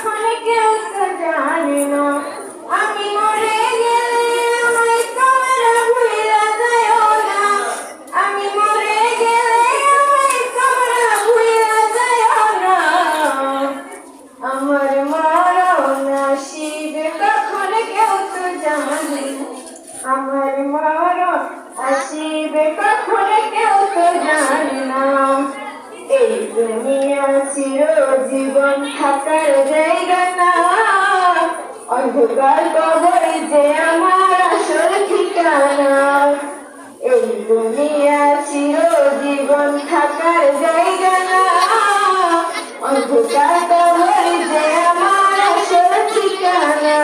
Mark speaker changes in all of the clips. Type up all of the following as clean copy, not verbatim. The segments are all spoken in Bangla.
Speaker 1: কখন কেউ তো জানে না আমি মরে গেলে আমায় তোমরা ভুইলা যাও না আমি মরে গেলে আমায় তোমরা ভুইলা যাও না আমার মরণ আসিবে কখন কেউ তো জানে না আমার মরণ আসিবে কখন কেউ তো জানে না এই দুনিয়া চিরজীবন থাকার জায়গা না অন্ধকার কবর যে আমার আসল ঠিকানা এই দুনিয়া চিরজীবন থাকার জায়গা না অন্ধকার কবর যে আমার আসল ঠিকানা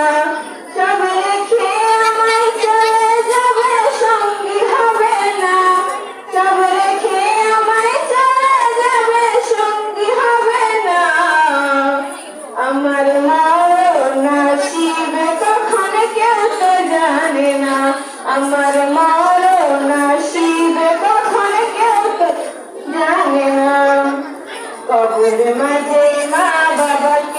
Speaker 1: সব রেখে আমায় চলে যাবে সঙ্গী হবে না সব রেখে আমায় চলে যাবে সঙ্গী হবে না আমার মরণ আসিবে কখন কেউ তো জানে না আমার মরণ আসিবে কখন কেউ তো জানে না কবর মাঝে মা বাবাকে